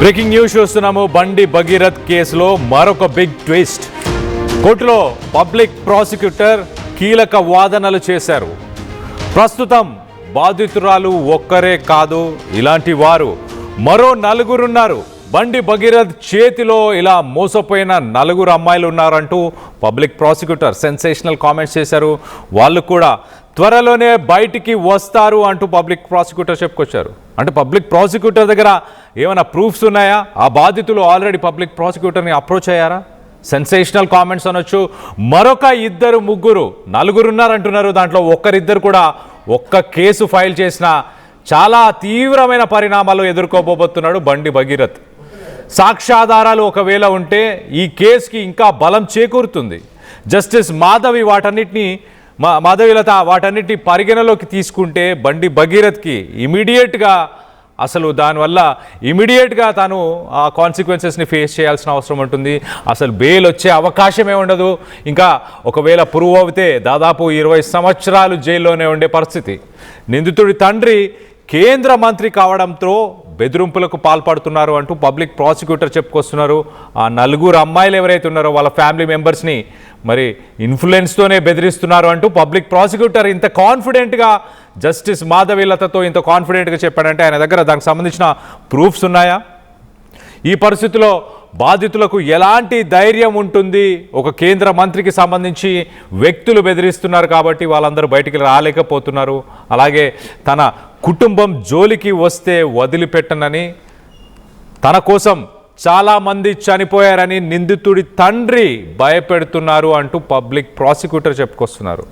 Breaking news చూస్తున్నాము. బండి భగీరథ్ కేసులో మరొక బిగ్ ట్విస్ట్. కోర్టులో పబ్లిక్ ప్రాసిక్యూటర్ కీలక వాదనలు చేశారు. ప్రస్తుతం బాధితురాలు ఒక్కరే కాదు, ఇలాంటి వారు మరో నలుగురున్నారు. బండి భగీరథ్ చేతిలో ఇలా మోసపోయిన నలుగురు అమ్మాయిలు ఉన్నారంటూ పబ్లిక్ ప్రాసిక్యూటర్ సెన్సేషనల్ కామెంట్స్ చేశారు. వాళ్ళు కూడా త్వరలోనే బయటికి వస్తారు అంటూ పబ్లిక్ ప్రాసిక్యూటర్ చెప్పుకొచ్చారు. అంటే పబ్లిక్ ప్రాసిక్యూటర్ దగ్గర ఏమైనా ప్రూఫ్స్ ఉన్నాయా? ఆ బాధితులు ఆల్రెడీ పబ్లిక్ ప్రాసిక్యూటర్ని అప్రోచ్ అయ్యారా? సెన్సేషనల్ కామెంట్స్ అనొచ్చు. మరొక ఇద్దరు ముగ్గురు నలుగురు ఉన్నారంటున్నారు. దాంట్లో ఒక్కరిద్దరు కూడా ఒక్క కేసు ఫైల్ చేసిన చాలా తీవ్రమైన పరిణామాలు ఎదుర్కోబోతున్నాడు బండి భగీరథ్. సాక్ష్యాధారాలు ఒకవేళ ఉంటే ఈ కేసుకి ఇంకా బలం చేకూరుతుంది. జస్టిస్ మాధవీలత వాటన్నిటిని పరిగణలోకి తీసుకుంటే బండి భగీరథ్కి ఇమీడియట్గా అసలు దానివల్ల ఇమీడియట్గా తాను ఆ కాన్సిక్వెన్సెస్ని ఫేస్ చేయాల్సిన అవసరం ఉంటుంది. అసలు బెయిల్ వచ్చే అవకాశమే ఉండదు. ఇంకా ఒకవేళ ప్రూవ్ అవుతే దాదాపు 20 సంవత్సరాలు జైల్లోనే ఉండే పరిస్థితి. నిందితుడి తండ్రి కేంద్ర మంత్రి కావడంతో బెదిరింపులకు పాల్పడుతున్నారు అంటూ పబ్లిక్ ప్రాసిక్యూటర్ చెప్పుకొస్తున్నారు. ఆ నలుగురు అమ్మాయిలు ఎవరైతే ఉన్నారో వాళ్ళ ఫ్యామిలీ మెంబర్స్ని మరి ఇన్ఫ్లుయెన్స్తోనే బెదిరిస్తున్నారు అంటూ పబ్లిక్ ప్రాసిక్యూటర్ ఇంత కాన్ఫిడెంట్గా జస్టిస్ మాధవీలతతో ఇంత కాన్ఫిడెంట్గా చెప్పాడంటే ఆయన దగ్గర దానికి సంబంధించిన ప్రూఫ్స్ ఉన్నాయా? ఈ పరిస్థితిలో బాధితులకు ఎలాంటి ధైర్యం ఉంటుంది? ఒక కేంద్ర మంత్రికి సంబంధించి వ్యక్తులు బెదిరిస్తున్నారు కాబట్టి వాళ్ళందరూ బయటికి రాలేకపోతున్నారు. అలాగే తన కుటుంబం జోలికి వస్తే వదిలిపెట్టనని, తన కోసం చాలామంది చనిపోయారని నిందితుడి తండ్రి భయపెడుతున్నారు అంటూ పబ్లిక్ ప్రాసిక్యూటర్ చెప్పుకొస్తున్నారు.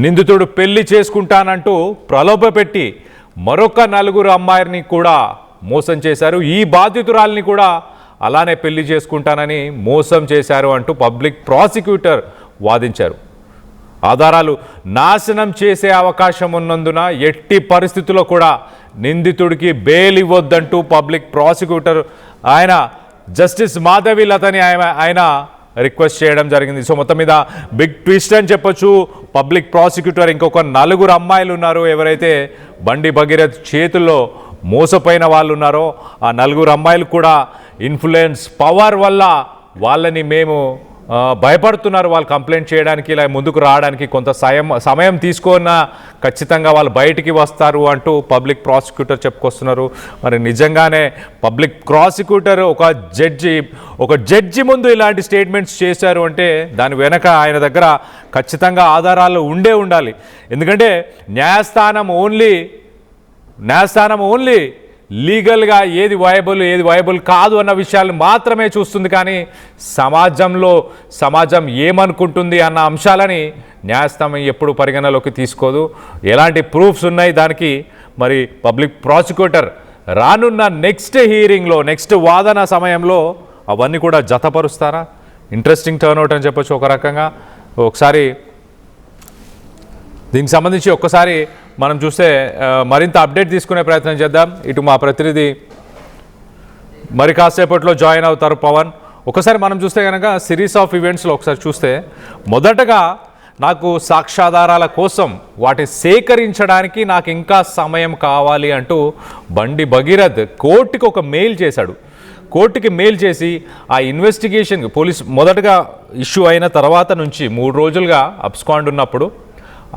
నిందితుడు పెళ్లి చేసుకుంటానంటూ ప్రలోభపెట్టి మరొక నలుగురు అమ్మాయిని కూడా మోసం చేశారు. ఈ బాధితురాల్ని కూడా అలానే పెళ్లి చేసుకుంటానని మోసం చేశారు అంటూ పబ్లిక్ ప్రాసిక్యూటర్ వాదించారు. ఆధారాలు నాశనం చేసే అవకాశం ఉన్నందున ఎట్టి పరిస్థితుల్లో కూడా నిందితుడికి బెయిల్ ఇవ్వొద్దంటూ పబ్లిక్ ప్రాసిక్యూటర్ ఆయన జస్టిస్ మాధవీలతని ఆయన రిక్వెస్ట్ చేయడం జరిగింది. సో మొత్తం మీద బిగ్ ట్విస్ట్ అని చెప్పొచ్చు. పబ్లిక్ ప్రాసిక్యూటర్ ఇంకొక నలుగురు అమ్మాయిలు ఉన్నారు, ఎవరైతే బండి భగీరథ్ చేతుల్లో మోసపోయిన వాళ్ళు ఉన్నారో ఆ నలుగురు అమ్మాయిలు కూడా ఇన్ఫ్లుయెన్స్ పవర్ వల్ల వాళ్ళని మేము భయపడుతున్నారు, వాళ్ళు కంప్లైంట్ చేయడానికి ఇలా ముందుకు రావడానికి కొంత సమయం తీసుకున్న ఖచ్చితంగా వాళ్ళు బయటికి వస్తారు అంటూ పబ్లిక్ ప్రాసిక్యూటర్ చెప్పుకొస్తున్నారు. మరి నిజంగానే పబ్లిక్ ప్రాసిక్యూటర్ ఒక జడ్జి ముందు ఇలాంటి స్టేట్మెంట్స్ చేశారు అంటే దాని వెనక ఆయన దగ్గర ఖచ్చితంగా ఆధారాలు ఉండాలి. ఎందుకంటే న్యాయస్థానం ఓన్లీ లీగల్గా ఏది వయబుల్ కాదు అన్న విషయాలు మాత్రమే చూస్తుంది. కానీ సమాజం ఏమనుకుంటుంది అన్న అంశాలని న్యాయస్థానం ఎప్పుడు పరిగణలోకి తీసుకోదు. ఎలాంటి ప్రూఫ్స్ ఉన్నాయి దానికి మరి పబ్లిక్ ప్రాసిక్యూటర్ రానున్న నెక్స్ట్ హీరింగ్లో నెక్స్ట్ వాదన సమయంలో అవన్నీ కూడా జతపరుస్తారా? ఇంట్రెస్టింగ్ టర్న్అవుట్ అని చెప్పొచ్చు ఒక రకంగా. ఒకసారి దీనికి సంబంధించి ఒక్కసారి మనం చూస్తే మరింత అప్డేట్ తీసుకునే ప్రయత్నం చేద్దాం. ఇటు మా ప్రతినిధి మరి కాసేపట్లో జాయిన్ అవుతారు పవన్. ఒకసారి మనం చూస్తే కనుక సిరీస్ ఆఫ్ ఈవెంట్స్లో ఒకసారి చూస్తే మొదటగా నాకు సాక్ష్యాధారాల కోసం వాటిని సేకరించడానికి నాకు ఇంకా సమయం కావాలి అంటూ బండి భగీరథ్ కోర్టుకి ఒక మెయిల్ చేశాడు. కోర్టుకి మెయిల్ చేసి ఆ ఇన్వెస్టిగేషన్ పోలీస్ మొదటగా ఇష్యూ అయిన తర్వాత నుంచి 3 రోజులుగా అబ్స్కాండ్ ఉన్నప్పుడు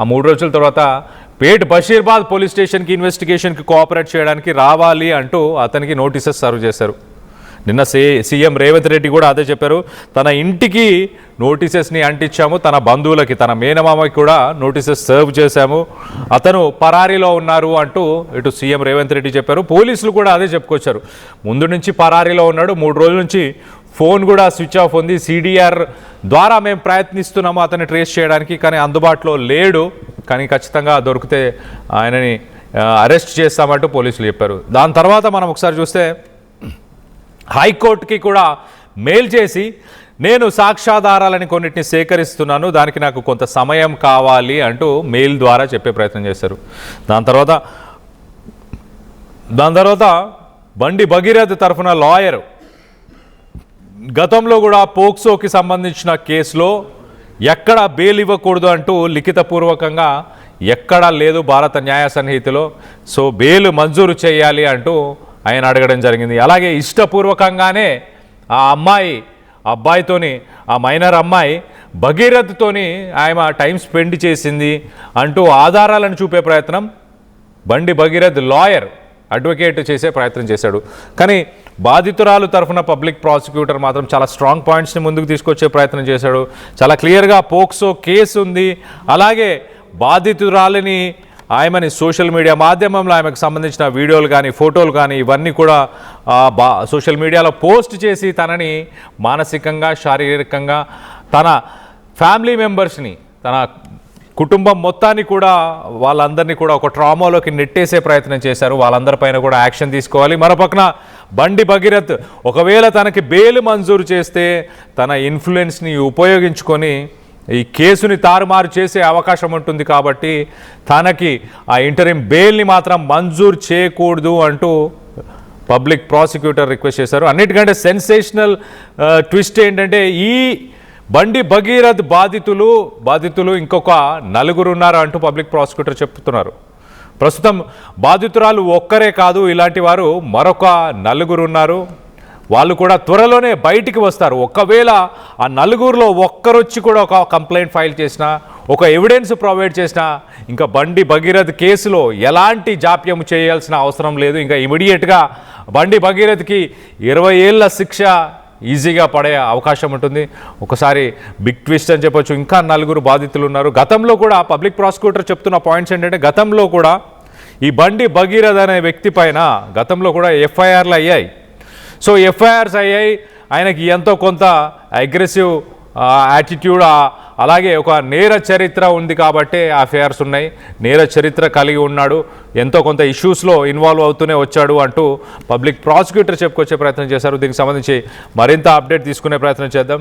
ఆ 3 రోజుల తర్వాత పేట్ బషీర్బాద్ పోలీస్ స్టేషన్కి ఇన్వెస్టిగేషన్కి కోఆపరేట్ చేయడానికి రావాలి అంటూ అతనికి నోటీసెస్ సర్వ్ చేశారు. నిన్న సీఎం రేవంత్ రెడ్డి కూడా అదే చెప్పారు. తన ఇంటికి నోటీసెస్ని అంటించాము, తన బంధువులకి తన మేనమామకి కూడా నోటీసెస్ సర్వ్ చేశాము, అతను పరారీలో ఉన్నారు అంటూ ఇటు సీఎం రేవంత్ రెడ్డి చెప్పారు. పోలీసులు కూడా అదే చెప్పుకొచ్చారు. ముందు నుంచి పరారీలో ఉన్నాడు, 3 రోజుల నుంచి ఫోన్ కూడా స్విచ్ ఆఫ్ ఉంది, సిడిఆర్ ద్వారా మేము ప్రయత్నిస్తున్నాము అతన్ని ట్రేస్ చేయడానికి, కానీ అందుబాటులో లేడు, కానీ ఖచ్చితంగా దొరికితే ఆయనని అరెస్ట్ చేస్తామంటూ పోలీసులు చెప్పారు. దాని తర్వాత మనం ఒకసారి చూస్తే హైకోర్టుకి కూడా మెయిల్ చేసి నేను సాక్ష్యాధారాలని కొన్నిటిని సేకరిస్తున్నాను, దానికి నాకు కొంత సమయం కావాలి అంటూ మెయిల్ ద్వారా చెప్పే ప్రయత్నం చేశారు. దాని తర్వాత బండి భగీరథ్ తరఫున లాయర్ గతంలో కూడా పోక్సోకి సంబంధించిన కేసులో ఎక్కడ బెయిల్ ఇవ్వకూడదు అంటూ లిఖితపూర్వకంగా ఎక్కడా లేదు భారత న్యాయ సంహితలో, సో బెయిల్ మంజూరు చేయాలి అంటూ ఆయన అడగడం జరిగింది. అలాగే ఇష్టపూర్వకంగానే ఆ అబ్బాయితోని ఆ మైనర్ అమ్మాయి భగీరథ్తోని ఆమె టైం స్పెండ్ చేసింది అంటూ ఆధారాలను చూపే ప్రయత్నం బండి భగీరథ్ లాయర్ అడ్వకేట్ చేసే ప్రయత్నం చేశాడు. కానీ బాధితురాలు తరఫున పబ్లిక్ ప్రాసిక్యూటర్ మాత్రం చాలా స్ట్రాంగ్ పాయింట్స్ని ముందుకు తీసుకొచ్చే ప్రయత్నం చేశాడు. చాలా క్లియర్గా పోక్సో కేసు ఉంది, అలాగే బాధితురాలిని ఆమెని సోషల్ మీడియా మాధ్యమంలో ఆమెకు సంబంధించిన వీడియోలు కానీ ఫోటోలు కానీ ఇవన్నీ కూడా సోషల్ మీడియాలో పోస్ట్ చేసి తనని మానసికంగా శారీరకంగా తన ఫ్యామిలీ మెంబర్స్ని తన కుటుంబం మొత్తాన్ని కూడా వాళ్ళందరినీ కూడా ఒక ట్రామాలోకి నెట్టేసే ప్రయత్నం చేశారు. వాళ్ళందరిపైన కూడా యాక్షన్ తీసుకోవాలి. మరోపక్కన బండి భగీరథ్ ఒకవేళ తనకి బెయిల్ మంజూరు చేస్తే తన ఇన్ఫ్లుయెన్స్ని ఉపయోగించుకొని ఈ కేసుని తారుమారు చేసే అవకాశం ఉంటుంది. కాబట్టి తనకి ఆ ఇంటరిమ్ బెయిల్ని మాత్రం మంజూరు చేయకూడదు అంటూ పబ్లిక్ ప్రాసిక్యూటర్ రిక్వెస్ట్ చేశారు. అన్నిటికంటే సెన్సేషనల్ ట్విస్ట్ ఏంటంటే ఈ బండి భగీరథ్ బాధితులు ఇంకొక 4 ఉన్నారు అంటూ పబ్లిక్ ప్రాసిక్యూటర్ చెప్తున్నారు. ప్రస్తుతం బాధితురాలు ఒక్కరే కాదు, ఇలాంటి వారు మరొక 4 ఉన్నారు. వాళ్ళు కూడా త్వరలోనే బయటికి వస్తారు. ఒకవేళ ఆ 4లో ఒక్కరొచ్చి కూడా ఒక కంప్లైంట్ ఫైల్ చేసినా, ఒక ఎవిడెన్స్ ప్రొవైడ్ చేసినా ఇంకా బండి భగీరథ్ కేసులో ఎలాంటి జాప్యం చేయాల్సిన అవసరం లేదు. ఇంకా ఇమీడియట్గా బండి భగీరథ్కి 20 ఏళ్ల శిక్ష ఈజీగా పడే అవకాశం ఉంటుంది. ఒకసారి బిగ్ ట్విస్ట్ అని చెప్పొచ్చు. ఇంకా 4 బాధితులు ఉన్నారు. గతంలో కూడా పబ్లిక్ ప్రాసిక్యూటర్ చెప్తున్న పాయింట్స్ ఏంటంటే గతంలో కూడా ఈ బండి భగీరథ్ అనే వ్యక్తి పైన గతంలో కూడా ఎఫ్ఐఆర్లు అయ్యాయి. సో ఎఫ్ఐఆర్స్ అయ్యాయి. ఆయనకి ఎంతో కొంత అగ్రెసివ్ యాటిట్యూడ్ అలాగే ఒక నేర చరిత్ర ఉంది కాబట్టి ఎఫ్ఐఆర్స్ ఉన్నాయి. నేర చరిత్ర కలిగి ఉన్నాడు, ఎంతో కొంత ఇష్యూస్లో ఇన్వాల్వ్ అవుతూనే వచ్చాడు అంటూ పబ్లిక్ ప్రాసిక్యూటర్ చెప్పుకొచ్చే ప్రయత్నం చేశారు. దీనికి సంబంధించి మరింత అప్డేట్ తీసుకునే ప్రయత్నం చేద్దాం.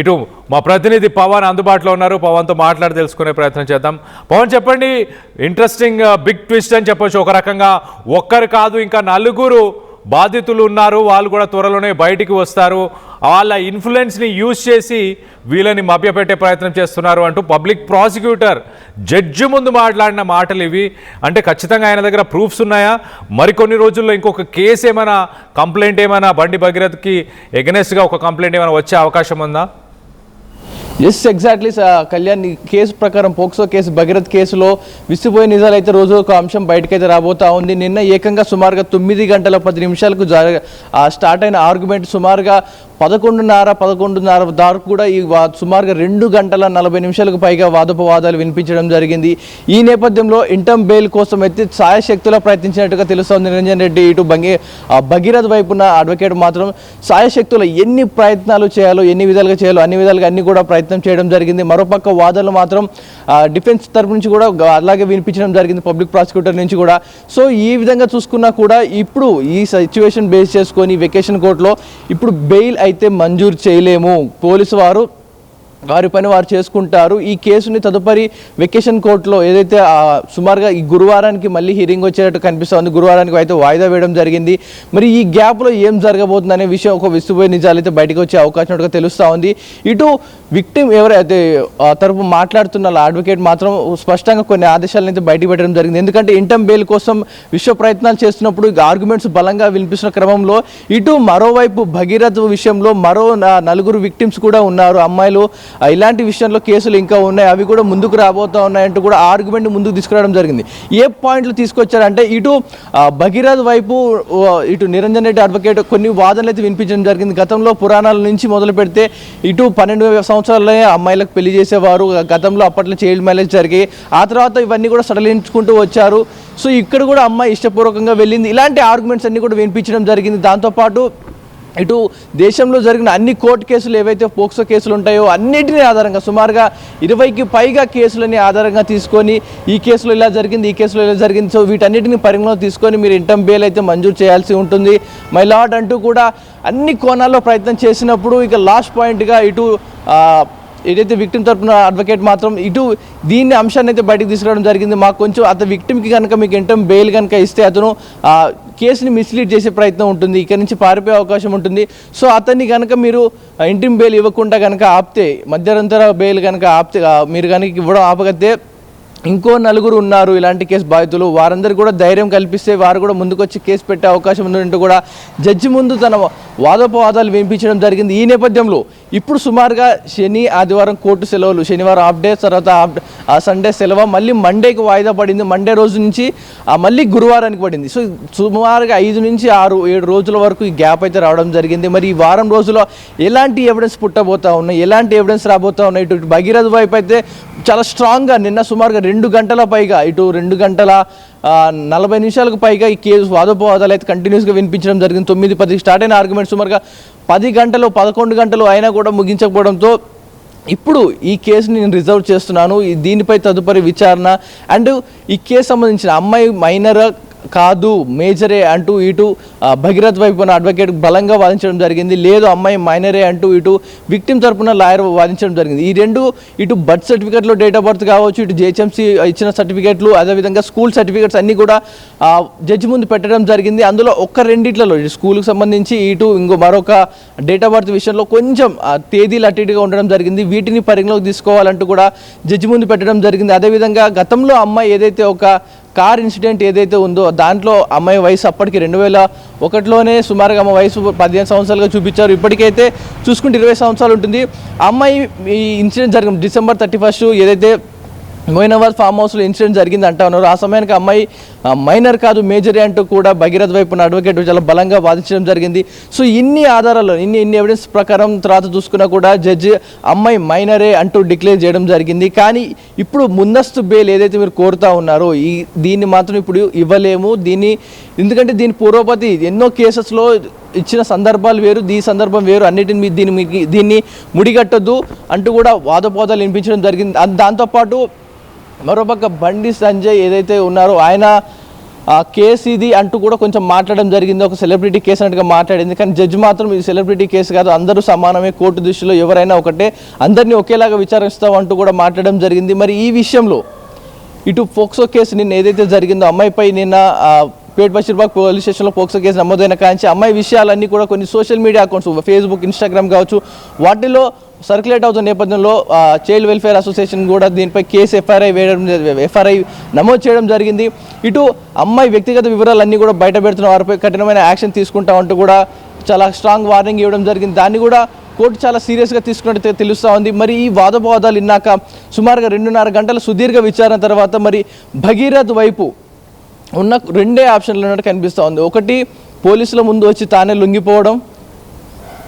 ఇటు మా ప్రతినిధి పవన్ అందుబాటులో ఉన్నారు. పవన్తో మాట్లాడి తెలుసుకునే ప్రయత్నం చేద్దాం. పవన్ చెప్పండి, ఇంట్రెస్టింగ్ బిగ్ ట్విస్ట్ అని చెప్పొచ్చు. ఒక రకంగా ఒక్కరు కాదు ఇంకా 4 బాధితులు ఉన్నారు. వాళ్ళు కూడా త్వరలోనే బయటికి వస్తారు. వాళ్ళ ఇన్ఫ్లుయెన్స్ని యూజ్ చేసి వీళ్ళని మభ్యపెట్టే ప్రయత్నం చేస్తున్నారు అంటూ పబ్లిక్ ప్రాసిక్యూటర్ జడ్జి ముందు మాట్లాడిన మాటలు ఇవి. అంటే ఖచ్చితంగా ఆయన దగ్గర ప్రూఫ్స్ ఉన్నాయా? మరికొన్ని రోజుల్లో ఇంకొక కేసు ఏమైనా కంప్లైంట్ ఏమైనా బండి భగీరథ్కి ఎగనెస్ట్గా ఒక కంప్లైంట్ ఏమైనా వచ్చే అవకాశం ఉందా? ఎస్ ఎగ్జాక్ట్లీ కళ్యాణ్, కేసు ప్రకారం పోక్సో కేసు భగీరథ్ కేసులో విసిపోయే నిజాలు అయితే రోజు ఒక అంశం బయటకైతే రాబోతా ఉంది. నిన్న ఏకంగా సుమారుగా 9 గంటల 10 నిమిషాలకు స్టార్ట్ అయిన ఆర్గ్యుమెంట్ సుమారుగా 11:30 దాకా కూడా ఈ సుమారుగా 2 గంటల 40 నిమిషాలకు పైగా వాదోపవాదాలు వినిపించడం జరిగింది. ఈ నేపథ్యంలో ఇంటర్మ్ బెయిల్ కోసం అయితే సాయశక్తులా ప్రయత్నించినట్టుగా తెలుస్తోంది నిరంజన్ రెడ్డి. ఇటు భగీరథ్ వైపున అడ్వకేట్ మాత్రం సాయశక్తులు ఎన్ని ప్రయత్నాలు చేయాలో, ఎన్ని విధాలుగా చేయాలో అన్ని విధాలుగా అన్ని కూడా ప్రయత్నం చేయడం జరిగింది. మరోపక్క వాదనలు మాత్రం డిఫెన్స్ తరపు నుంచి కూడా అలాగే వినిపించడం జరిగింది, పబ్లిక్ ప్రాసిక్యూటర్ నుంచి కూడా. సో ఈ విధంగా చూసుకున్నా కూడా ఇప్పుడు ఈ సిచ్యువేషన్ బేస్ చేసుకొని వెకేషన్ కోర్టులో ఇప్పుడు బెయిల్ అయితే మంజూరు చేయలేము, పోలీసు వారి పని వారు చేసుకుంటారు. ఈ కేసుని తదుపరి వెకేషన్ కోర్టులో ఏదైతే సుమారుగా ఈ గురువారానికి మళ్ళీ హీరింగ్ వచ్చేటట్టు కనిపిస్తుంది. గురువారానికి అయితే వాయిదా వేయడం జరిగింది. మరి ఈ గ్యాప్లో ఏం జరగబోతుంది అనే విషయం ఒక విస్తుపోయే నిజాలు అయితే బయటకు వచ్చే అవకాశం తెలుస్తూ ఉంది. ఇటు విక్టిమ్ ఎవరైతే తరపు మాట్లాడుతున్న అడ్వకేట్ మాత్రం స్పష్టంగా కొన్ని ఆదేశాలను అయితే బయట పెట్టడం జరిగింది. ఎందుకంటే ఇంటర్మ్ బెయిల్ కోసం విశ్వ ప్రయత్నాలు చేస్తున్నప్పుడు ఆర్గ్యుమెంట్స్ బలంగా వినిపిస్తున్న క్రమంలో ఇటు మరోవైపు భగీరథ్ విషయంలో మరో 4 విక్టిమ్స్ కూడా ఉన్నారు, అమ్మాయిలు. ఇలాంటి విషయంలో కేసులు ఇంకా ఉన్నాయి, అవి కూడా ముందుకు రాబోతా ఉన్నాయంటూ కూడా ఆర్గ్యుమెంట్ ముందుకు తీసుకురావడం జరిగింది. ఏ పాయింట్లు తీసుకొచ్చారంటే ఇటు భగీరథ్ వైపు ఇటు నిరంజన్ రెడ్డి అడ్వకేట్ కొన్ని వాదనలు అయితే వినిపించడం జరిగింది. గతంలో పురాణాల నుంచి మొదలు పెడితే ఇటు 12 సంవత్సరాలనే అమ్మాయిలకు పెళ్లి చేసేవారు, గతంలో అప్పట్లో చైల్డ్ మ్యారేజ్ జరిగాయి, ఆ తర్వాత ఇవన్నీ కూడా సడలించుకుంటూ వచ్చారు. సో ఇక్కడ కూడా అమ్మాయి ఇష్టపూర్వకంగా వెళ్ళింది. ఇలాంటి ఆర్గ్యుమెంట్స్ అన్ని కూడా వినిపించడం జరిగింది. దాంతోపాటు ఇటు దేశంలో జరిగిన అన్ని కోర్టు కేసులు ఏవైతే పోక్సో కేసులు ఉంటాయో అన్నిటినీ ఆధారంగా సుమారుగా 20కి పైగా కేసులని ఆధారంగా తీసుకొని ఈ కేసులో ఇలా జరిగింది, ఈ కేసులో ఇలా జరిగింది, సో వీటన్నిటిని పరిగణలో తీసుకొని మీరు ఇంటర్మ్ బెయిల్ అయితే మంజూరు చేయాల్సి ఉంటుంది మై లార్డ్ అంటూ కూడా అన్ని కోణాల్లో ప్రయత్నం చేసినప్పుడు ఇక లాస్ట్ పాయింట్గా ఇటు ఏదైతే విక్టిమ్ తరపున అడ్వకేట్ మాత్రం ఇటు దీన్ని అంశాన్ని అయితే బయటకు తీసుకురావడం జరిగింది. మాకు కొంచెం అతను విక్టిమ్కి కనుక మీకు ఇంటర్మ్ బెయిల్ కనుక ఇస్తే అతను కేసుని మిస్లీడ్ చేసే ప్రయత్నం ఉంటుంది, ఇక్కడ నుంచి పారిపోయే అవకాశం ఉంటుంది. సో అతన్ని కనుక మీరు ఇంటర్మ్ బెయిల్ ఇవ్వకుండా కనుక ఆపితే, మధ్యంతర బెయిల్ కనుక ఆపితే, మీరు కనుక ఇవ్వడం ఆపగతే ఇంకో నలుగురు ఉన్నారు ఇలాంటి కేసు బాధితులు, వారందరూ కూడా ధైర్యం కల్పిస్తే వారు కూడా ముందుకొచ్చి కేసు పెట్టే అవకాశం ఉందంటూ కూడా జడ్జి ముందు తన వాదోపవాదాలు వినిపించడం జరిగింది. ఈ నేపథ్యంలో ఇప్పుడు సుమారుగా శని ఆదివారం కోర్టు సెలవులు, శనివారం హాఫ్ డే, తర్వాత సండే సెలవు, మళ్ళీ మండేకి వాయిదా పడింది. మండే రోజు నుంచి మళ్ళీ గురువారానికి పడింది. సో సుమారుగా 5 నుంచి 6-7 రోజుల వరకు ఈ గ్యాప్ అయితే రావడం జరిగింది. మరి ఈ వారం రోజుల్లో ఎలాంటి ఎవిడెన్స్ పుట్టబోతా ఉన్నాయి, ఎలాంటి ఎవిడెన్స్ రాబోతా ఉన్నాయి? ఇటు భగీరథ వైపు అయితే చాలా స్ట్రాంగ్గా నిన్న సుమారుగా 2 గంటల పైగా, ఇటు 2 గంటల 40 నిమిషాలకు పైగా ఈ కేసు వాదోపవాదాలు అయితే కంటిన్యూస్గా వినిపించడం జరిగింది. 9-10 స్టార్ట్ అయిన ఆర్గ్యుమెంట్ సుమారుగా 10 గంటలు 11 గంటలు అయినా కూడా ముగించకపోవడంతో ఇప్పుడు ఈ కేసుని నేను రిజర్వ్ చేస్తున్నాను, దీనిపై తదుపరి విచారణ అండ్ ఈ కేసు సంబంధించిన అమ్మాయి మైనర్ కాదు మేజరే అంటూ ఇటు భగీరథ్ వైపున అడ్వకేట్ బలంగా వాదించడం జరిగింది. లేదు అమ్మాయి మైనరే అంటూ ఇటు విక్టిమ్ తరపున లాయర్ వాదించడం జరిగింది. ఈ రెండు ఇటు బర్త్ సర్టిఫికేట్లో డేట్ ఆఫ్ బర్త్ కావచ్చు, ఇటు జిహెచ్ఎంసీ ఇచ్చిన సర్టిఫికేట్లు, అదేవిధంగా స్కూల్ సర్టిఫికేట్స్ అన్నీ కూడా జడ్జి ముందు పెట్టడం జరిగింది. అందులో ఒక్క రెండిట్లలో స్కూల్కి సంబంధించి ఇటు మరొక డేట్ ఆఫ్ బర్త్ విషయంలో కొంచెం తేదీలు అటు ఇటుగా ఉండడం జరిగింది. వీటిని పరిగణలోకి తీసుకోవాలంటూ కూడా జడ్జి ముందు పెట్టడం జరిగింది. అదేవిధంగా గతంలో అమ్మాయి ఏదైతే ఒక కార్ ఇన్సిడెంట్ ఏదైతే ఉందో దాంట్లో అమ్మాయి వయసు అప్పటికి 2001లోనే సుమారుగా అమ్మాయి వయసు 15 సంవత్సరాలుగా చూపించారు. ఇప్పటికైతే చూసుకుంటే 20 సంవత్సరాలు ఉంటుంది. అమ్మాయి ఈ ఇన్సిడెంట్ జరిగింది December 31 ఏదైతే మోయినాబాద్ ఫామ్ హౌస్లో ఇన్సిడెంట్ జరిగింది అంటా ఉన్నారు. ఆ సమయానికి అమ్మాయి మైనర్ కాదు మేజరే అంటూ కూడా భగీరథ వైపున అడ్వకేట్ చాలా బలంగా వాదించడం జరిగింది. సో ఇన్ని ఆధారాలు ఇన్ని ఎవిడెన్స్ ప్రకారం తర్వాత చూసుకున్నా కూడా జడ్జి అమ్మాయి మైనరే అంటూ డిక్లేర్ చేయడం జరిగింది. కానీ ఇప్పుడు ముందస్తు బెయిల్ ఏదైతే మీరు కోరుతా ఉన్నారో దీన్ని మాత్రం ఇప్పుడు ఇవ్వలేము. ఎందుకంటే దీని పూర్వపతి ఎన్నో కేసెస్లో ఇచ్చిన సందర్భాలు వేరు, ఈ సందర్భం వేరు, అన్నిటిని దీన్ని ముడిగట్టద్దు అంటూ కూడా వాదపోదాలు వినిపించడం జరిగింది. దాంతోపాటు మరోపక్క బండి సంజయ్ ఏదైతే ఉన్నారో ఆయన కేసు ఇది అంటూ కూడా కొంచెం మాట్లాడడం జరిగింది. ఒక సెలబ్రిటీ కేసు అన్నట్టుగా మాట్లాడింది. కానీ జడ్జి మాత్రం ఇది సెలబ్రిటీ కేసు కాదు, అందరూ సమానమే, కోర్టు దృష్టిలో ఎవరైనా ఒకటే, అందరినీ ఒకేలాగా విచారిస్తాం అంటూ కూడా మాట్లాడడం జరిగింది. మరి ఈ విషయంలో ఇటు పోక్సో కేసు నిన్న ఏదైతే జరిగిందో అమ్మాయిపై నిన్న పేట్ బషీర్బాగ్ పోలీస్ స్టేషన్లో పోక్సో కేసు నమోదైన కాంచి అమ్మాయి విషయాలన్నీ కూడా కొన్ని social media accounts Facebook, Instagram కావచ్చు వాటిలో సర్క్యులేట్ అవుతున్న నేపథ్యంలో చైల్డ్ వెల్ఫేర్ అసోసియేషన్ కూడా దీనిపై కేసు ఎఫ్ఐఆర్ నమోదు చేయడం జరిగింది. ఇటు అమ్మాయి వ్యక్తిగత వివరాలన్నీ కూడా బయట పెడుతున్న వారిపై కఠినమైన యాక్షన్ తీసుకుంటామంటూ కూడా చాలా స్ట్రాంగ్ వార్నింగ్ ఇవ్వడం జరిగింది. దాన్ని కూడా కోర్టు చాలా సీరియస్గా తీసుకున్నట్టు తెలుస్తూ ఉంది. మరి ఈ వాదోపవాదాలు ఇన్నాక సుమారుగా 2.5 గంటల సుదీర్ఘ విచారణ తర్వాత మరి భగీరథ్ వైపు ఉన్న 2 ఆప్షన్లు ఉన్నట్టు కనిపిస్తూ ఉంది. ఒకటి పోలీసుల ముందు వచ్చి తానే లొంగిపోవడం,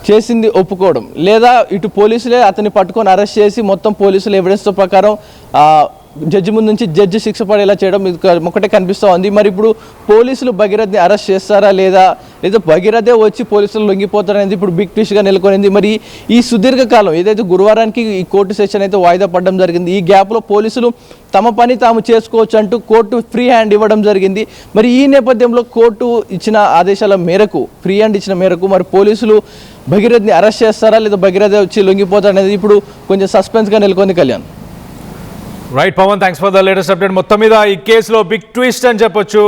చేసింది ఒప్పుకోవడం, లేదా ఇటు పోలీసులే అతన్ని పట్టుకొని అరెస్ట్ చేసి మొత్తం పోలీసుల ఎవిడెన్స్తో ప్రకారం జడ్జి ముందు నుంచి జడ్జి శిక్ష పడేలా చేయడం ఒకటే కనిపిస్తూ ఉంది. మరి ఇప్పుడు పోలీసులు భగీరథ్ని అరెస్ట్ చేస్తారా లేదా భగీరథే వచ్చి పోలీసులు లొంగిపోతారనేది ఇప్పుడు బిగ్ ట్విస్ట్గా నెలకొనింది. మరి ఈ సుదీర్ఘకాలం ఏదైతే గురువారానికి ఈ కోర్టు సెషన్ అయితే వాయిదా పడడం జరిగింది, ఈ గ్యాప్లో పోలీసులు తమ పని తాము చేసుకోవచ్చు అంటూ కోర్టు ఫ్రీ హ్యాండ్ ఇవ్వడం జరిగింది. మరి ఈ నేపథ్యంలో కోర్టు ఇచ్చిన ఆదేశాల మేరకు, ఫ్రీ హ్యాండ్ ఇచ్చిన మేరకు మరి పోలీసులు భగీరథ్ని అరెస్ట్ చేస్తారా లేదా భగీరథే వచ్చి లొంగిపోతారనేది ఇప్పుడు కొంచెం సస్పెన్స్గా నెలకొంది. Kalyan. Right Pawan, thanks for the latest update. మొత్తం మీద ఈ కేసులో బిగ్ ట్విస్ట్ అని చెప్పొచ్చు.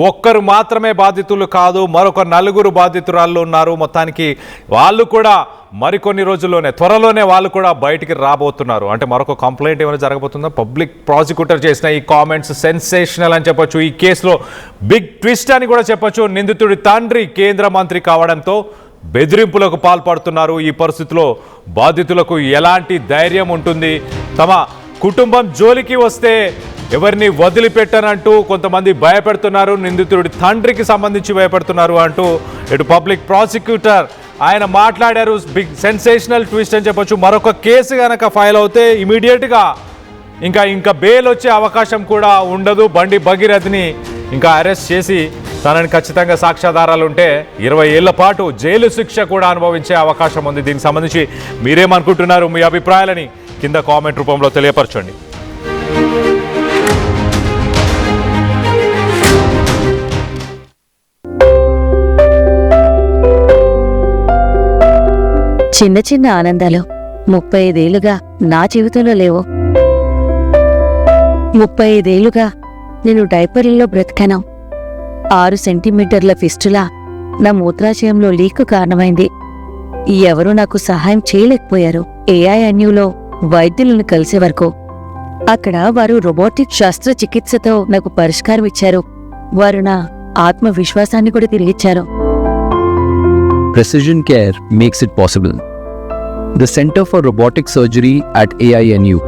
ఒక్కరు మాత్రమే బాధితులు కాదు, మరొక 4 బాధితురాళ్ళు ఉన్నారు. మొత్తానికి వాళ్ళు కూడా మరికొన్ని రోజుల్లోనే త్వరలోనే వాళ్ళు కూడా బయటికి రాబోతున్నారు. అంటే మరొక కంప్లైంట్ ఏమైనా జరగబోతుందో. పబ్లిక్ ప్రాసిక్యూటర్ చేసిన ఈ కామెంట్స్ సెన్సేషనల్ అని చెప్పొచ్చు. ఈ కేసులో బిగ్ ట్విస్ట్ అని కూడా చెప్పొచ్చు. నిందితుడి తండ్రి కేంద్ర మంత్రి కావడంతో బెదిరింపులకు పాల్పడుతున్నారు. ఈ పరిస్థితిలో బాధితులకు ఎలాంటి ధైర్యం ఉంటుంది? తమ కుటుంబం జోలికి వస్తే ఎవరిని వదిలిపెట్టనంటూ కొంతమంది భయపెడుతున్నారు. నిందితుడి తండ్రికి సంబంధించి భయపెడుతున్నారు అంటూ ఇటు పబ్లిక్ ప్రాసిక్యూటర్ ఆయన మాట్లాడారు. బిగ్ సెన్సేషనల్ ట్విస్ట్ అని చెప్పొచ్చు. మరొక కేసు కనుక ఫైల్ అవుతే ఇమీడియట్గా ఇంకా బెయిల్ వచ్చే అవకాశం కూడా ఉండదు. బండి భగీరథ్ని ఇంకా అరెస్ట్ చేసి తనని ఖచ్చితంగా సాక్ష్యాధారాలు ఉంటే 20 ఏళ్ల పాటు జైలు శిక్ష కూడా అనుభవించే అవకాశం ఉంది. దీనికి సంబంధించి మీరేమనుకుంటున్నారు? మీ అభిప్రాయాలని కింద కామెంట్ రూపంలో తెలియపరచండి. చిన్న చిన్న ఆనందాలు 35 ఏళ్లుగా నా జీవితంలో లేవు. 35 ఏళ్లుగా నేను డైపర్లలో బ్రతికాను. 6 సెంటీమీటర్ల ఫిస్టులా నా మూత్రాశయంలో లీకు కారణమైంది. ఎవరూ నాకు సహాయం చేయలేకపోయారు. ఏఐఎన్యూలో వైద్యులను కలిసే వరకు అక్కడ వారు రోబోటిక్ శస్త్రచికిత్సతో నాకు పరిష్కారం ఇచ్చారు. వారు నా ఆత్మవిశ్వాసాన్ని కూడా తిరిగిచ్చారు. Precision care makes it possible. The Center for Robotic Surgery at AINU